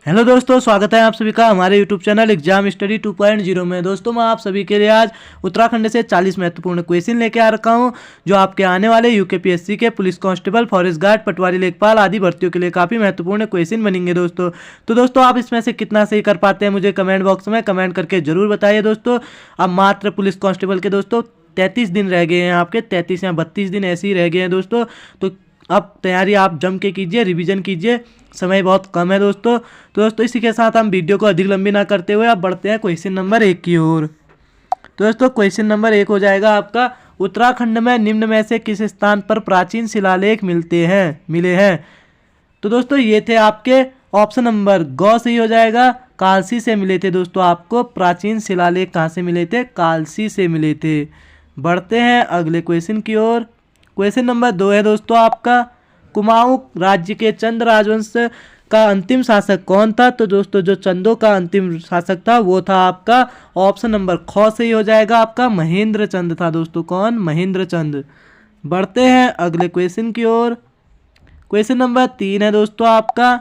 Hello दोस्तों, स्वागत है आप सभी का हमारे यूट्यूब चैनल एग्जाम स्टडी 2.0 में। दोस्तों मैं आप सभी के लिए आज उत्तराखंड से 40 महत्वपूर्ण क्वेश्चन लेके आ रखा हूं, जो आपके आने वाले यूकेपीएससी के पुलिस कांस्टेबल, फॉरेस्ट गार्ड, पटवारी, लेखपाल आदि भर्तियों के लिए काफ़ी महत्वपूर्ण क्वेश्चन बनेंगे दोस्तों। तो दोस्तों आप इसमें से कितना सही कर पाते हैं मुझे कमेंट बॉक्स में कमेंट करके जरूर बताइए दोस्तों। अब मात्र पुलिस कांस्टेबल के दोस्तों 33 दिन रह गए हैं, आपके 33 या 32 दिन ऐसे ही रह गए हैं दोस्तों। तो अब तैयारी आप जम के कीजिए, रिवीजन कीजिए, समय बहुत कम है दोस्तों। तो दोस्तों इसी के साथ हम वीडियो को अधिक लंबी ना करते हुए अब बढ़ते हैं क्वेश्चन नंबर 1 की ओर। तो दोस्तों क्वेश्चन नंबर 1 हो जाएगा आपका, उत्तराखंड में निम्न में से किस स्थान पर प्राचीन शिलालेख मिले हैं। तो दोस्तों ये थे आपके ऑप्शन नंबर ग सही हो जाएगा, कालसी से मिले थे दोस्तों। आपको प्राचीन शिलालेख कहाँ से मिले थे? कालसी से मिले थे। बढ़ते हैं अगले क्वेश्चन की ओर। क्वेश्चन नंबर 2 है दोस्तों आपका, कुमाऊं राज्य के चंद राजवंश का अंतिम शासक कौन था? तो दोस्तों जो चंदों का अंतिम शासक था वो था आपका ऑप्शन नंबर ख सही हो जाएगा, आपका महेंद्र चंद था दोस्तों। कौन? महेंद्र चंद। बढ़ते हैं अगले क्वेश्चन की ओर। क्वेश्चन नंबर 3 है दोस्तों आपका,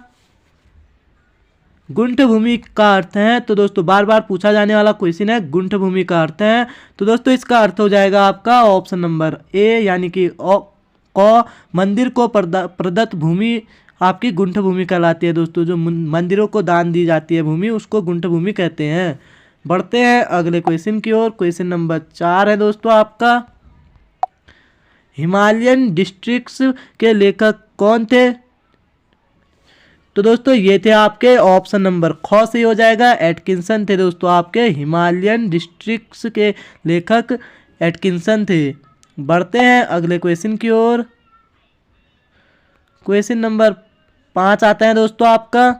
गुंठ भूमि का अर्थ है। तो दोस्तों बार बार पूछा जाने वाला क्वेश्चन है, गुंठ भूमि का अर्थ है। तो दोस्तों इसका अर्थ हो जाएगा आपका ऑप्शन नंबर ए, यानी कि क मंदिर को प्रदत्त भूमि आपकी गुंठ भूमि कहलाती है दोस्तों। जो मंदिरों को दान दी जाती है भूमि उसको गुंठ भूमि कहते हैं। बढ़ते हैं अगले क्वेश्चन की ओर। क्वेश्चन नंबर 4 है दोस्तों आपका, हिमालयन डिस्ट्रिक्ट्स के लेखक कौन थे? तो दोस्तों ये थे आपके ऑप्शन नंबर ख सही हो जाएगा, एटकिंसन थे दोस्तों। आपके हिमालयन डिस्ट्रिक्ट्स के लेखक एटकिंसन थे। बढ़ते हैं अगले क्वेश्चन की ओर। क्वेश्चन नंबर 5 आता है दोस्तों आपका,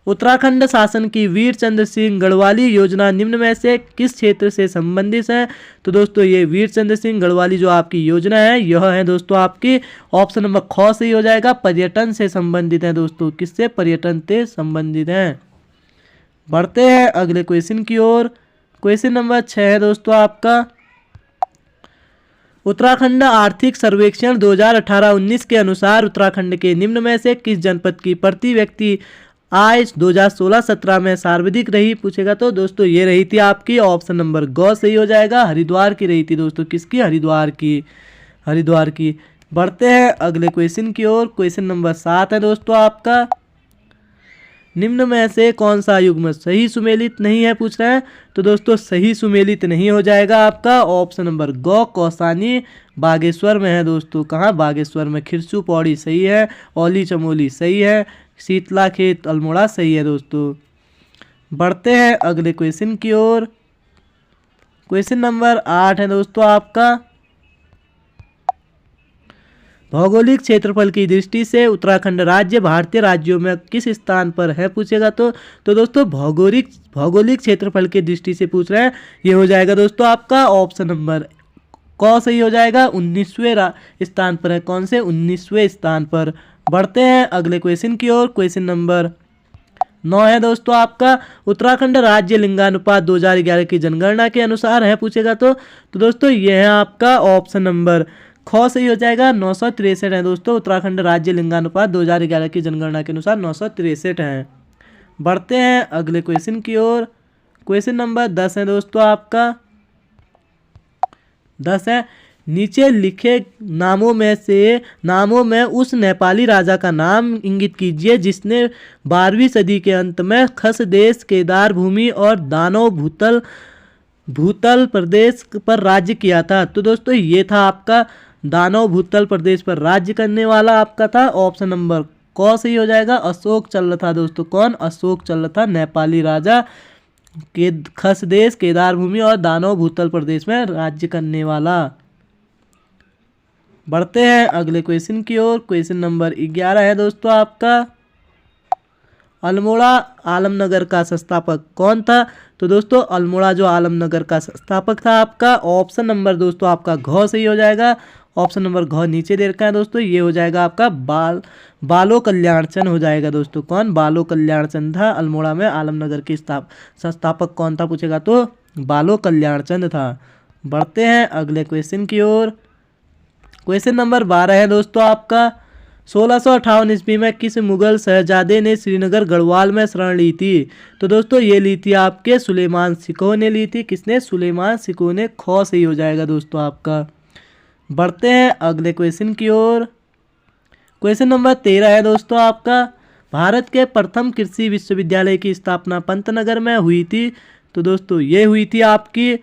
उत्तराखंड शासन की वीर चंद्र सिंह गढ़वाली योजना निम्न में से किस क्षेत्र से संबंधित है? तो दोस्तों ये वीर चंद्र सिंह गढ़वाली जो आपकी योजना है यह है दोस्तों आपकी ऑप्शन नंबर ख सही हो जाएगा, पर्यटन से संबंधित है दोस्तों। किससे? पर्यटन से संबंधित है। बढ़ते हैं अगले क्वेश्चन की ओर। क्वेश्चन नंबर 6 है दोस्तों आपका, उत्तराखंड आर्थिक सर्वेक्षण 2018-19 के अनुसार उत्तराखंड के निम्न में से किस जनपद की प्रति व्यक्ति आय 2016-17 में सर्वाधिक रही पूछेगा? तो दोस्तों ये रही थी आपकी ऑप्शन नंबर ग सही हो जाएगा, हरिद्वार की रही थी दोस्तों। किसकी? हरिद्वार की। बढ़ते हैं अगले क्वेश्चन की ओर। क्वेश्चन नंबर 7 है दोस्तों आपका, निम्न में से कौन सा युग्म सही सुमेलित नहीं है पूछ रहा है? तो दोस्तों सही सुमेलित नहीं हो जाएगा आपका ऑप्शन नंबर ग, कौसानी बागेश्वर में है दोस्तों। कहाँ? बागेश्वर में। खिरसू पौड़ी सही है, औली चमोली सही है, शीतला खेत अल्मोड़ा सही है दोस्तों। बढ़ते हैं अगले क्वेश्चन की ओर। क्वेश्चन नंबर 8 है दोस्तों आपका, भौगोलिक क्षेत्रफल की दृष्टि से उत्तराखंड राज्य भारतीय राज्यों में किस स्थान पर है पूछेगा? तो दोस्तों भौगोलिक क्षेत्रफल की दृष्टि से पूछ रहे हैं, ये हो जाएगा दोस्तों आपका ऑप्शन नंबर क सही हो जाएगा, 19वें स्थान पर है। कौन से? 19वें स्थान पर। बढ़ते हैं अगले क्वेश्चन की ओर। क्वेश्चन नंबर 9 है दोस्तों आपका, उत्तराखंड राज्य लिंगानुपात 2011 की जनगणना के अनुसार है पूछेगा? तो दोस्तों यह है आपका ऑप्शन नंबर ख सही हो जाएगा, 963 है दोस्तों। उत्तराखंड राज्य लिंगानुपात 2011 की जनगणना के अनुसार 963 है। बढ़ते हैं अगले क्वेश्चन की ओर। क्वेश्चन नंबर 10 है दोस्तों आपका, 10 है, नीचे लिखे नामों में उस नेपाली राजा का नाम इंगित कीजिए जिसने 12वीं सदी के अंत में खस देश, केदार भूमि और दानव भूतल प्रदेश पर राज्य किया था। तो दोस्तों ये था आपका दानव भूतल प्रदेश पर राज्य करने वाला आपका था ऑप्शन नंबर क सही हो जाएगा, अशोक चल्ल था दोस्तों। कौन? अशोक चल्ल था, नेपाली राजा के खस देश, केदार भूमि और दानव भूतल प्रदेश में राज्य करने वाला। बढ़ते हैं अगले क्वेश्चन की ओर। क्वेश्चन नंबर 11 है दोस्तों आपका, अल्मोड़ा आलमनगर का संस्थापक कौन था? तो दोस्तों अल्मोड़ा जो आलमनगर का संस्थापक था आपका ऑप्शन नंबर दोस्तों आपका घ सही हो जाएगा, ऑप्शन नंबर घ नीचे दे रखा है दोस्तों। ये हो जाएगा आपका बालो कल्याण चंद हो जाएगा दोस्तों। कौन? बालो कल्याण चंद था। अल्मोड़ा में आलमनगर के संस्थापक कौन था पूछेगा? तो बालो कल्याण चंद था। बढ़ते हैं अगले क्वेश्चन की ओर। क्वेश्चन नंबर 12 है दोस्तों आपका, 1658 ईस्वी में किस मुगल शहजादे ने श्रीनगर गढ़वाल में शरण ली थी? तो दोस्तों ये ली थी आपके सुलेमान शिकोह ने ली थी। किसने? सुलेमान शिकोह ने। खौ सही हो जाएगा दोस्तों आपका। बढ़ते हैं अगले क्वेश्चन की ओर। क्वेश्चन नंबर 13 है दोस्तों आपका, भारत के प्रथम कृषि विश्वविद्यालय की स्थापना पंतनगर में हुई थी। तो दोस्तों ये हुई थी आपकी,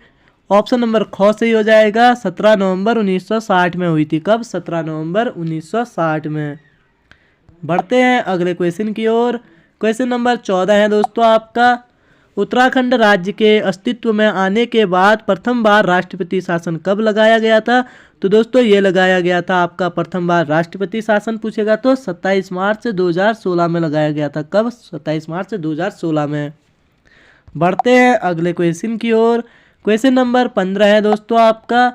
ऑप्शन नंबर ख सही हो जाएगा, 17 नवंबर 1960 में हुई थी। कब? 17 नवंबर 1960 में। बढ़ते हैं अगले क्वेश्चन की ओर। क्वेश्चन नंबर 14 है दोस्तों आपका, उत्तराखंड राज्य के अस्तित्व में आने के बाद प्रथम बार राष्ट्रपति शासन कब लगाया गया था? तो दोस्तों ये लगाया गया था आपका प्रथम बार राष्ट्रपति शासन पूछेगा तो 27 मार्च 2016 में लगाया गया था। कब? 27 मार्च 2016 में। बढ़ते हैं अगले क्वेश्चन की ओर। क्वेश्चन नंबर 15 है दोस्तों आपका,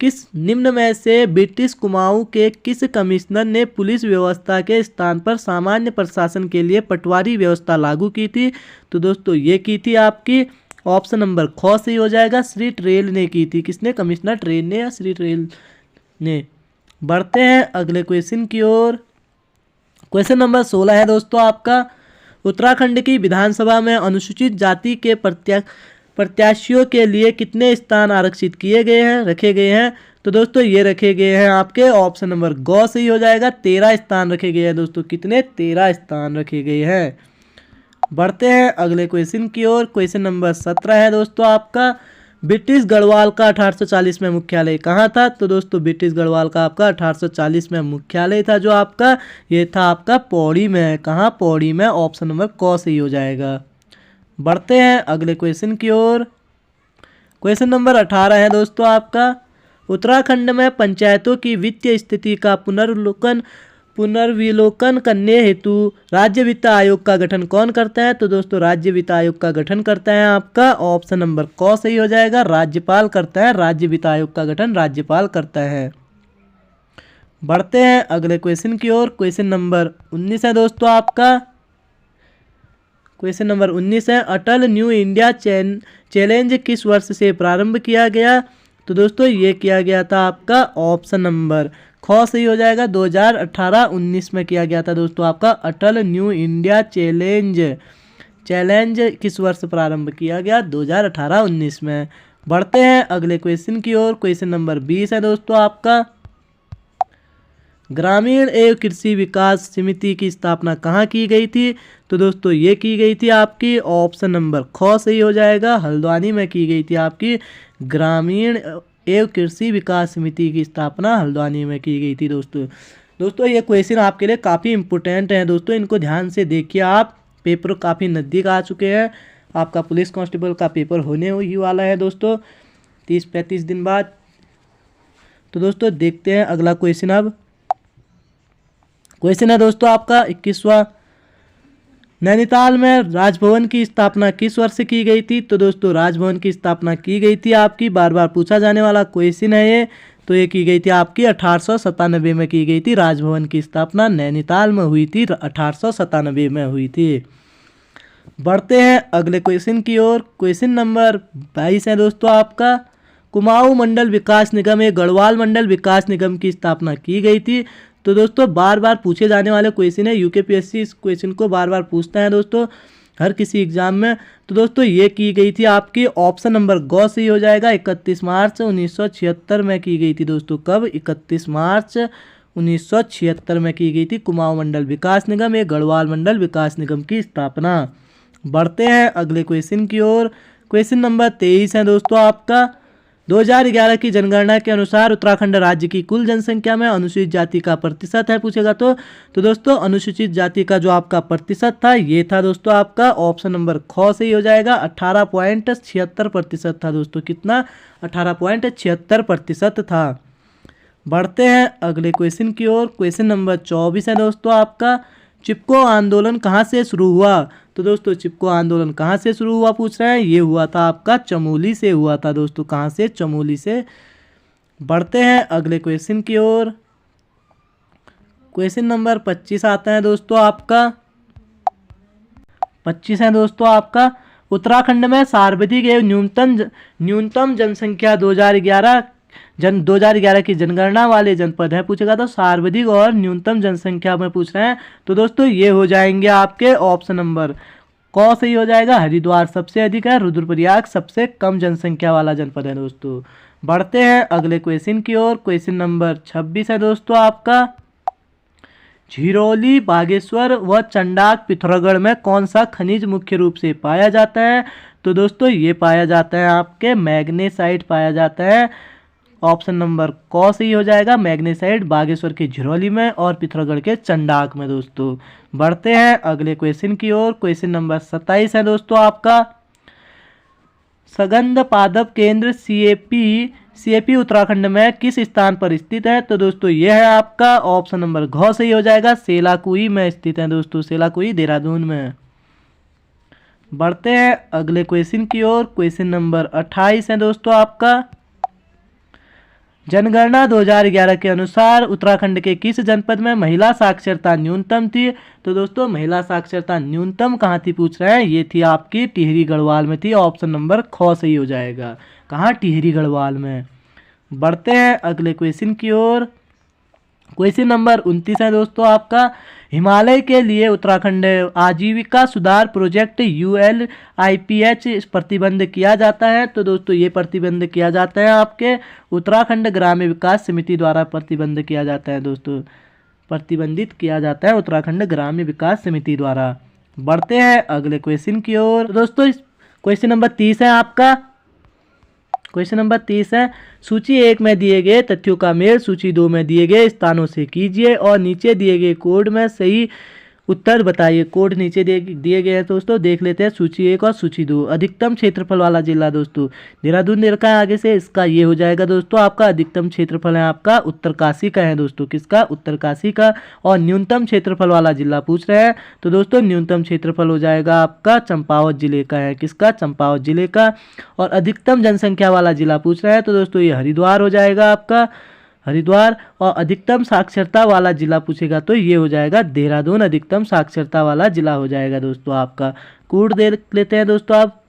किस निम्न में से ब्रिटिश कुमाऊं के किस कमिश्नर ने पुलिस व्यवस्था के स्थान पर सामान्य प्रशासन के लिए पटवारी व्यवस्था लागू की थी? तो दोस्तों ये की थी आपकी, ऑप्शन नंबर ख सही हो जाएगा, श्री ट्रेल ने की थी। किसने? कमिश्नर ट्रेल ने या श्री ट्रेल ने। बढ़ते हैं अगले क्वेश्चन की ओर। क्वेश्चन नंबर 16 है दोस्तों आपका, उत्तराखंड की विधानसभा में अनुसूचित जाति के प्रत्याशियों के लिए कितने स्थान आरक्षित किए गए हैं, रखे गए हैं? तो दोस्तों ये रखे गए हैं आपके, ऑप्शन नंबर ग सही हो जाएगा, 13 स्थान रखे गए हैं दोस्तों। कितने? 13 स्थान रखे गए हैं। बढ़ते हैं अगले क्वेश्चन की ओर। क्वेश्चन नंबर 17 है दोस्तों आपका, ब्रिटिश गढ़वाल का 1840 में मुख्यालय कहाँ था? तो दोस्तों ब्रिटिश गढ़वाल का आपका 1840 में मुख्यालय था जो आपका, ये था आपका पौड़ी में। कहाँ? पौड़ी में। ऑप्शन नंबर क सही हो जाएगा। बढ़ते हैं अगले क्वेश्चन की ओर। क्वेश्चन नंबर 18 है दोस्तों आपका, उत्तराखंड में पंचायतों की वित्तीय स्थिति का पुनर्विलोकन करने हेतु राज्य वित्त आयोग का गठन कौन करता है? तो दोस्तों राज्य वित्त आयोग का गठन करता है आपका, ऑप्शन नंबर क सही हो जाएगा, राज्यपाल करता है। राज्य वित्त आयोग का गठन राज्यपाल करता है। बढ़ते हैं अगले क्वेश्चन की ओर। क्वेश्चन नंबर 19 है दोस्तों आपका, क्वेश्चन नंबर 19 है, अटल न्यू इंडिया चैलेंज किस वर्ष से प्रारंभ किया गया? तो दोस्तों ये किया गया था आपका, ऑप्शन नंबर ख सही हो जाएगा, 2018-19 में किया गया था दोस्तों आपका अटल न्यू इंडिया चैलेंज किस वर्ष प्रारंभ किया गया? 2018-19 में। बढ़ते हैं अगले क्वेश्चन की ओर। क्वेश्चन नंबर 20 है दोस्तों आपका, ग्रामीण एवं कृषि विकास समिति की स्थापना कहाँ की गई थी? तो दोस्तों ये की गई थी आपकी, ऑप्शन नंबर ख सही हो जाएगा, हल्द्वानी में की गई थी आपकी। ग्रामीण एवं कृषि विकास समिति की स्थापना हल्द्वानी में की गई थी दोस्तों ये क्वेश्चन आपके लिए काफ़ी इंपॉर्टेंट है दोस्तों, इनको ध्यान से देखिए आप। पेपर काफ़ी नज़दीक आ चुके हैं, आपका पुलिस कांस्टेबल का पेपर होने ही वाला है दोस्तों 30-35 दिन बाद। तो दोस्तों देखते हैं अगला क्वेश्चन। अब क्वेश्चन है दोस्तों आपका 21वां, नैनीताल में राजभवन की स्थापना किस वर्ष की गई थी? तो दोस्तों राजभवन की स्थापना की गई थी आपकी, बार बार पूछा जाने वाला क्वेश्चन है ये। तो ये की गई थी आपकी 1897 में की गई थी। राजभवन की स्थापना नैनीताल में हुई थी, 1897 में हुई थी। बढ़ते हैं अगले क्वेश्चन की ओर। क्वेश्चन नंबर 22 है दोस्तों आपका, कुमाऊं मंडल विकास निगम एक गढ़वाल मंडल विकास निगम की स्थापना की गई थी। तो दोस्तों बार बार पूछे जाने वाले क्वेश्चन है, यूकेपीएससी इस क्वेश्चन को बार बार पूछता है दोस्तों हर किसी एग्जाम में। तो दोस्तों ये की गई थी आपकी, ऑप्शन नंबर ग सही हो जाएगा, 31 मार्च 1976 में की गई थी दोस्तों। कब? 31 मार्च 1976 में की गई थी कुमाऊं मंडल विकास निगम एक गढ़वाल मंडल विकास निगम की स्थापना। बढ़ते हैं अगले क्वेश्चन की ओर। क्वेश्चन नंबर 23 है दोस्तों आपका, 2011 की जनगणना के अनुसार उत्तराखंड राज्य की कुल जनसंख्या में अनुसूचित जाति का प्रतिशत है पूछेगा तो दोस्तों अनुसूचित जाति का जो आपका प्रतिशत था ये था दोस्तों आपका, ऑप्शन नंबर ख सही हो जाएगा, 18.76% था दोस्तों। कितना? 18.76% था। बढ़ते हैं अगले क्वेश्चन की ओर। क्वेश्चन नंबर 24 है दोस्तों आपका, चिपको आंदोलन कहाँ से शुरू हुआ? तो दोस्तों चिपको आंदोलन कहाँ से शुरू हुआ पूछ रहे हैं, ये हुआ था आपका चमोली से हुआ था दोस्तों। कहाँ से? चमोली से। बढ़ते हैं अगले क्वेश्चन की ओर। क्वेश्चन नंबर 25 आता है दोस्तों आपका, 25 है दोस्तों आपका, उत्तराखंड में सर्वाधिक एवं न्यूनतम जनसंख्या 2011 2011 की जनगणना वाले जनपद है पूछेगा तो सर्वाधिक और न्यूनतम जनसंख्या में पूछ रहे हैं। तो दोस्तों ये हो जाएंगे आपके ऑप्शन नंबर क सही हो जाएगा। हरिद्वार सबसे अधिक है, रुद्रप्रयाग सबसे कम जनसंख्या वाला जनपद है दोस्तों। बढ़ते हैं अगले क्वेश्चन की ओर। क्वेश्चन नंबर 26 है दोस्तों आपका, झिरोली, बागेश्वर व चंडाक पिथौरागढ़ में कौन सा खनिज मुख्य रूप से पाया जाता है? तो दोस्तों ये पाया जाता है आपके मैग्नेसाइट पाया जाता है। ऑप्शन नंबर क सही हो जाएगा। मैग्नेसाइट बागेश्वर के झिरोली में और पिथौरागढ़ के चंडाक में दोस्तों। बढ़ते हैं अगले क्वेश्चन की ओर। क्वेश्चन नंबर 27 है दोस्तों आपका, सगंध पादप केंद्र सीएपी उत्तराखंड में किस स्थान पर स्थित है? तो दोस्तों यह है आपका ऑप्शन नंबर घ सही हो जाएगा। सेलाकुई में स्थित है दोस्तों, सेलाकुई देहरादून में। बढ़ते हैं अगले क्वेश्चन की ओर। क्वेश्चन नंबर 28 है दोस्तों आपका, जनगणना 2011 के अनुसार उत्तराखंड के किस जनपद में महिला साक्षरता न्यूनतम थी? तो दोस्तों महिला साक्षरता न्यूनतम कहाँ थी पूछ रहे हैं, ये थी आपकी टिहरी गढ़वाल में थी। ऑप्शन नंबर ख सही हो जाएगा। कहाँ? टिहरी गढ़वाल में। बढ़ते हैं अगले क्वेश्चन की ओर। क्वेश्चन नंबर 29 है दोस्तों आपका, हिमालय के लिए उत्तराखंड आजीविका सुधार प्रोजेक्ट ULIPH प्रतिबंध किया जाता है। तो दोस्तों ये प्रतिबंध किया जाता है आपके उत्तराखंड ग्राम्य विकास समिति द्वारा प्रतिबंध किया जाता है दोस्तों, प्रतिबंधित किया जाता है उत्तराखंड ग्राम्य विकास समिति द्वारा। बढ़ते हैं अगले क्वेश्चन की ओर दोस्तों। क्वेश्चन नंबर 30 है आपका, क्वेश्चन नंबर 30 है, सूची 1 में दिए गए तथ्यों का मेल सूची 2 में दिए गए स्थानों से कीजिए और नीचे दिए गए कोड में सही उत्तर बताइए। कोड नीचे दिए गए हैं दोस्तों, देख लेते हैं। सूची 1 और सूची 2। अधिकतम क्षेत्रफल वाला जिला दोस्तों देहरादून दे रखा है आगे से, इसका ये हो जाएगा दोस्तों आपका अधिकतम क्षेत्रफल है आपका उत्तरकाशी का है दोस्तों। किसका? उत्तरकाशी का। और न्यूनतम क्षेत्रफल वाला जिला पूछ रहे हैं तो दोस्तों न्यूनतम क्षेत्रफल हो जाएगा आपका चंपावत जिले का है। किसका? चंपावत जिले का। और अधिकतम जनसंख्या वाला जिला पूछ रहे हैं तो दोस्तों ये हरिद्वार हो जाएगा आपका, हरिद्वार। और अधिकतम साक्षरता वाला जिला पूछेगा तो ये हो जाएगा देहरादून, अधिकतम साक्षरता वाला जिला हो जाएगा दोस्तों आपका। कूट देख लेते हैं दोस्तों आप,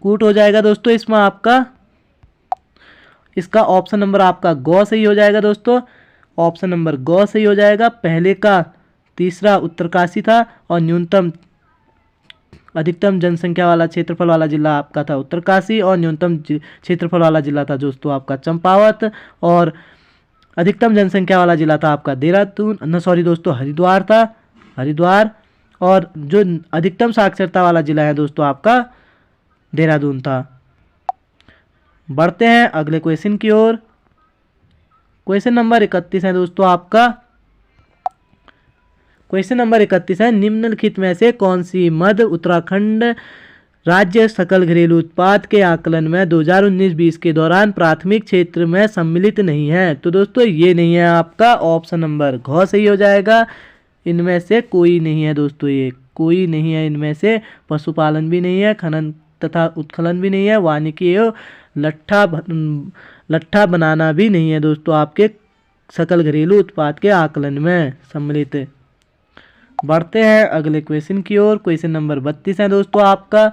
कूट हो जाएगा दोस्तों इसमें आपका, इसका ऑप्शन नंबर आपका ग सही हो जाएगा दोस्तों। ऑप्शन नंबर ग सही हो जाएगा। पहले का तीसरा उत्तरकाशी था और न्यूनतम अधिकतम जनसंख्या वाला क्षेत्रफल वाला जिला आपका था उत्तरकाशी और न्यूनतम क्षेत्रफल वाला जिला था दोस्तों आपका चंपावत और अधिकतम जनसंख्या वाला जिला था आपका देहरादून, सॉरी दोस्तों हरिद्वार था, हरिद्वार। और जो अधिकतम साक्षरता वाला जिला है दोस्तों आपका देहरादून था। बढ़ते हैं अगले क्वेश्चन की ओर। क्वेश्चन नंबर 31 है दोस्तों आपका, क्वेश्चन नंबर 31 है, निम्नलिखित में से कौन सी मद उत्तराखंड राज्य सकल घरेलू उत्पाद के आकलन में 2019-20 के दौरान प्राथमिक क्षेत्र में सम्मिलित नहीं है? तो दोस्तों ये नहीं है आपका ऑप्शन नंबर घ सही हो जाएगा। इनमें से कोई नहीं है दोस्तों, ये कोई नहीं है इनमें से। पशुपालन भी नहीं है, खनन तथा उत्खनन भी नहीं है, वानिकी एवं लट्ठा बनाना भी नहीं है दोस्तों आपके सकल घरेलू उत्पाद के आकलन में सम्मिलित। बढ़ते हैं अगले क्वेश्चन की ओर। क्वेश्चन नंबर 32 है दोस्तों आपका,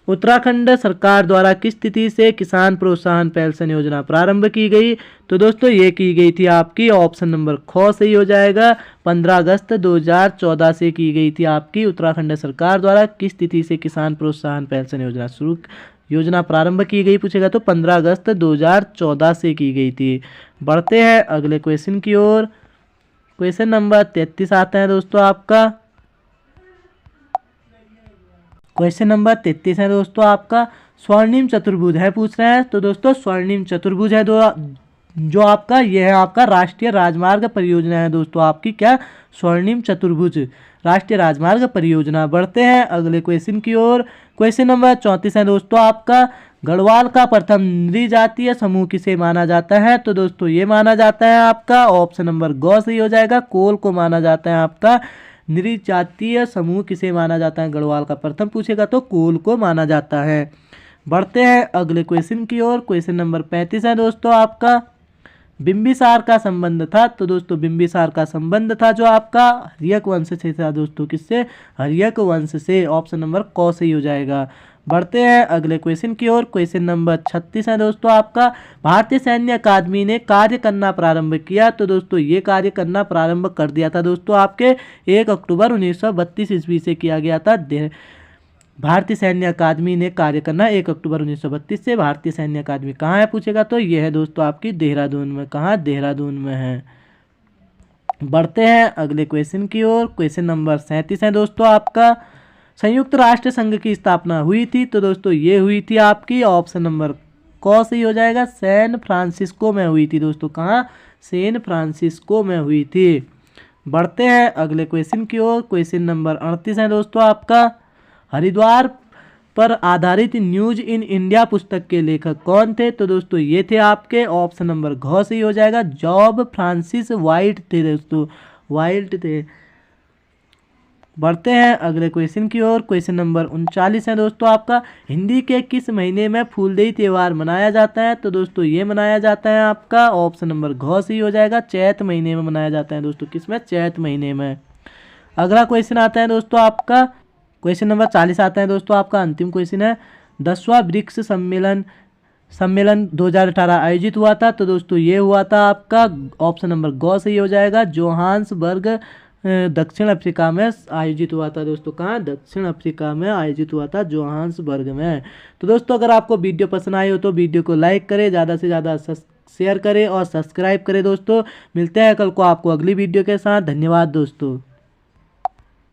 उत्तराखंड सरकार द्वारा किस तिथि से किसान प्रोत्साहन पेंशन योजना प्रारंभ की गई? तो दोस्तों ये की गई थी आपकी ऑप्शन नंबर ख सही हो जाएगा। 15 अगस्त 2014 से की गई थी आपकी उत्तराखंड सरकार द्वारा किस तिथि से किसान प्रोत्साहन पेंशन योजना प्रारंभ की गई पूछेगा तो 15 अगस्त 2014 से की गई थी। बढ़ते हैं अगले क्वेश्चन की ओर। क्वेश्चन नंबर 33 आता है दोस्तों आपका, क्वेश्चन नंबर 33 है दोस्तों आपका, स्वर्णिम चतुर्भुज है पूछ रहे हैं। तो दोस्तों स्वर्णिम चतुर्भुज है जो आपका ये है आपका राष्ट्रीय राजमार्ग परियोजना है दोस्तों आपकी, क्या? स्वर्णिम चतुर्भुज राष्ट्रीय राजमार्ग परियोजना। बढ़ते हैं अगले क्वेश्चन की ओर। क्वेश्चन नंबर 34 है दोस्तों आपका, गढ़वाल का प्रथम नृजातीय समूह किसे माना जाता है? तो दोस्तों ये माना जाता है आपका ऑप्शन नंबर ग सही हो जाएगा। कोल को माना जाता है आपका नृजातीय समूह किसे माना जाता है? गढ़वाल का प्रथम पूछेगा तो कोल को माना जाता है। बढ़ते हैं अगले क्वेश्चन की ओर। क्वेश्चन नंबर 35 है दोस्तों आपका, बिंबिसार का संबंध था? तो दोस्तों बिंबिसार का संबंध था जो आपका हर्यक वंश से था दोस्तों। किससे? हर्यक वंश से। ऑप्शन नंबर क सही हो जाएगा। बढ़ते हैं अगले क्वेश्चन की ओर। क्वेश्चन नंबर 36 है दोस्तों आपका, भारतीय सैन्य अकादमी ने कार्य करना प्रारंभ किया? तो दोस्तों ये कार्य करना प्रारंभ कर दिया था दोस्तों आपके 1 अक्टूबर 1932 ईस्वी से किया गया था। भारतीय सैन्य अकादमी ने कार्य करना 1 अक्टूबर 1932 से। भारतीय सैन्य अकादमी कहाँ है पूछेगा तो ये है दोस्तों आपकी देहरादून में। कहाँ? देहरादून में है। बढ़ते हैं अगले क्वेश्चन की ओर। क्वेश्चन नंबर 37 है दोस्तों आपका, संयुक्त राष्ट्र संघ की स्थापना हुई थी? तो दोस्तों ये हुई थी आपकी ऑप्शन नंबर क सही हो जाएगा, सैन फ्रांसिस्को में हुई थी दोस्तों। कहाँ? सैन फ्रांसिस्को में हुई थी। बढ़ते हैं अगले क्वेश्चन की ओर। क्वेश्चन नंबर 38 है दोस्तों आपका, हरिद्वार पर आधारित न्यूज इन इंडिया पुस्तक के लेखक कौन थे? तो दोस्तों ये थे आपके ऑप्शन नंबर घ सही हो जाएगा, जॉब फ्रांसिस वाइट थे दोस्तों। वाइट थे। बढ़ते हैं अगले क्वेश्चन की ओर। क्वेश्चन नंबर 39 है दोस्तों आपका, हिंदी के किस महीने में फूलदेई त्यौहार मनाया जाता है? तो दोस्तों ये मनाया जाता है आपका ऑप्शन नंबर घ सही हो जाएगा, चैत महीने में मनाया जाता है दोस्तों। किसमें? चैत महीने में। अगला क्वेश्चन आता है दोस्तों आपका, क्वेश्चन नंबर 40 आता है दोस्तों आपका, अंतिम क्वेश्चन है, 10वां ब्रिक्स सम्मेलन 2018 आयोजित हुआ था? तो दोस्तों ये हुआ था आपका ऑप्शन नंबर ग सही हो जाएगा, जोहान्सबर्ग दक्षिण अफ्रीका में आयोजित हुआ था दोस्तों। कहाँ? दक्षिण अफ्रीका में आयोजित हुआ था, जोहान्सबर्ग में। तो दोस्तों अगर आपको वीडियो पसंद आई हो तो वीडियो को लाइक करें, ज़्यादा से ज़्यादा शेयर करें और सब्सक्राइब करें दोस्तों। मिलते हैं कल को आपको अगली वीडियो के साथ। धन्यवाद दोस्तों।